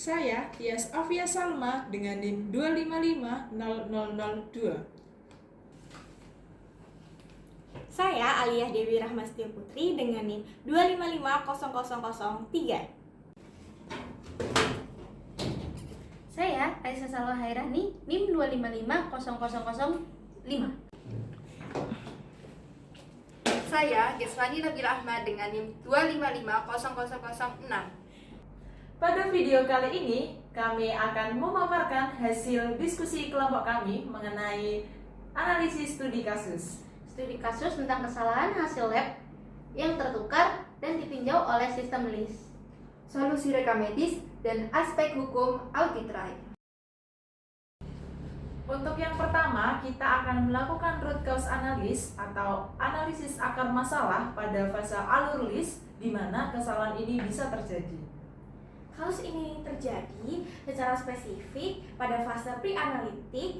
Saya Tias Afia Salma dengan NIM 2550002. Saya Aliyah Dewi Rahmastio Putri dengan NIM 2550003. Saya Aisyah Salwa Hairani, NIM 2550005. Saya Geswani Nabila Ahmad dengan NIM 2550006. Pada video kali ini, kami akan memaparkan hasil diskusi kelompok kami mengenai analisis studi kasus. Studi kasus tentang kesalahan hasil lab yang tertukar dan ditinjau oleh sistem LIS. Solusi rekam medis dan aspek hukum audit right. Untuk yang pertama, kita akan melakukan root cause analysis atau analisis akar masalah pada fase alur LIS di mana kesalahan ini bisa terjadi. Kasus ini terjadi secara spesifik pada fase pre-analitik,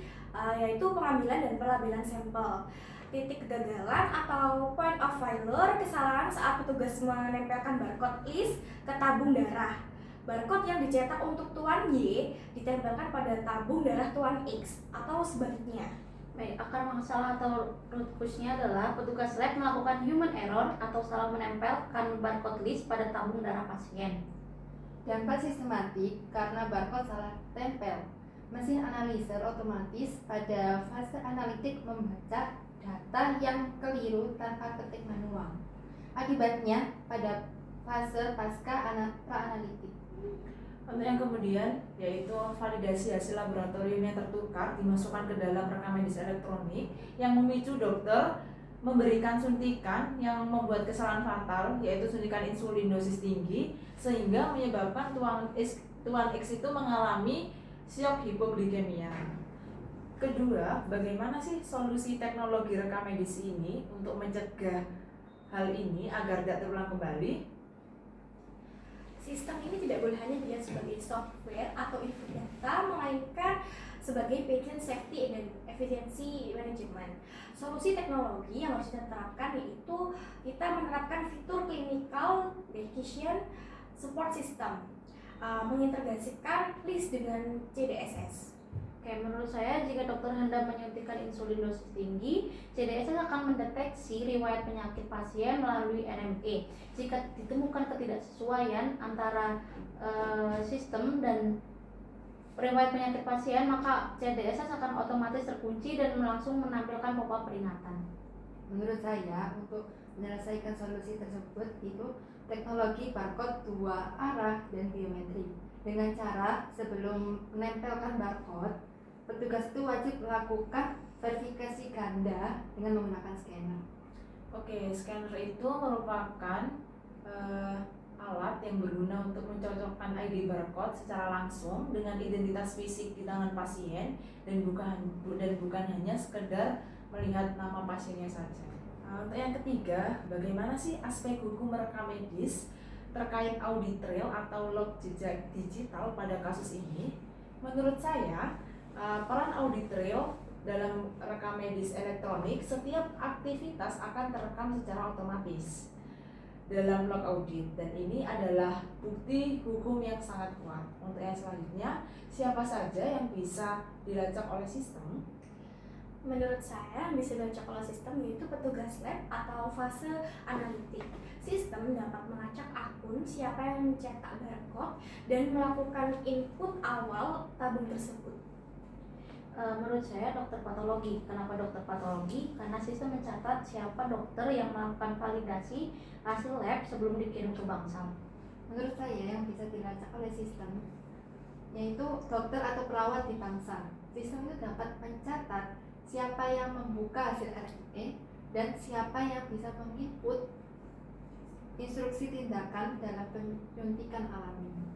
yaitu pengambilan dan pelabelan sampel. Titik kegagalan atau point of failure, kesalahan saat petugas menempelkan barcode LIS ke tabung darah. Barcode yang dicetak untuk tuan Y ditempelkan pada tabung darah tuan X atau sebaliknya. Baik, akar masalah atau root cause-nya adalah petugas lab melakukan human error atau salah menempelkan barcode LIS pada tabung darah pasien. Dampak sistematik karena barcode salah tempel. Mesin analisis otomatis pada fase analitik membaca data yang keliru tanpa ketik manual. Akibatnya pada fase pasca pra-analitik. Untuk yang kemudian, yaitu validasi hasil laboratorium yang tertukar dimasukkan ke dalam rekam medis elektronik yang memicu dokter memberikan suntikan yang membuat kesalahan fatal, yaitu suntikan insulin dosis tinggi, sehingga menyebabkan tuan X itu mengalami shock hipoglikemia. Kedua, bagaimana sih solusi teknologi rekam medis ini untuk mencegah hal ini agar tidak terulang kembali? Sistem ini tidak boleh hanya dilihat sebagai software atau input data, melainkan sebagai patient safety dan efisiensi manajemen. Solusi teknologi yang harus kita terapkan yaitu kita menerapkan fitur clinical decision support system, mengintegrasikan LIS dengan CDSS. Oke, menurut saya jika dokter hendak menyuntikkan insulin dosis tinggi, CDSS akan mendeteksi riwayat penyakit pasien melalui NME. Jika ditemukan ketidaksesuaian antara sistem dan riwayat penyakit pasien, maka CDSS akan otomatis terkunci dan langsung menampilkan pop-up peringatan. Menurut saya, untuk menyelesaikan solusi tersebut itu teknologi barcode dua arah dan biometrik. Dengan cara sebelum menempelkan barcode, petugas itu wajib melakukan verifikasi ganda dengan menggunakan scanner. Oke, scanner itu merupakan alat yang berguna untuk mencocokkan ID barcode secara langsung dengan identitas fisik di tangan pasien dan bukan hanya sekedar melihat nama pasiennya saja. Untuk yang ketiga, bagaimana sih aspek hukum rekam medis terkait audit trail atau log jejak digital pada kasus ini? Menurut saya, peran audit trail dalam rekam medis elektronik, setiap aktivitas akan terekam secara otomatis dalam log audit, dan ini adalah bukti hukum yang sangat kuat. Untuk yang selanjutnya, siapa saja yang bisa dilacak oleh sistem? Menurut saya yang bisa dilacak oleh sistem yaitu petugas lab atau fase analitik. Sistem dapat melacak akun siapa yang mencetak barcode dan melakukan input awal tabung tersebut. Menurut saya dokter patologi. Kenapa dokter patologi? Karena sistem mencatat siapa dokter yang melakukan validasi hasil lab sebelum dikirim ke bangsal. Menurut saya yang bisa dilacak oleh sistem yaitu dokter atau perawat di bangsal. Sistem itu dapat mencatat siapa yang membuka hasil RE dan siapa yang bisa menginput instruksi tindakan dalam penyuntikan alami.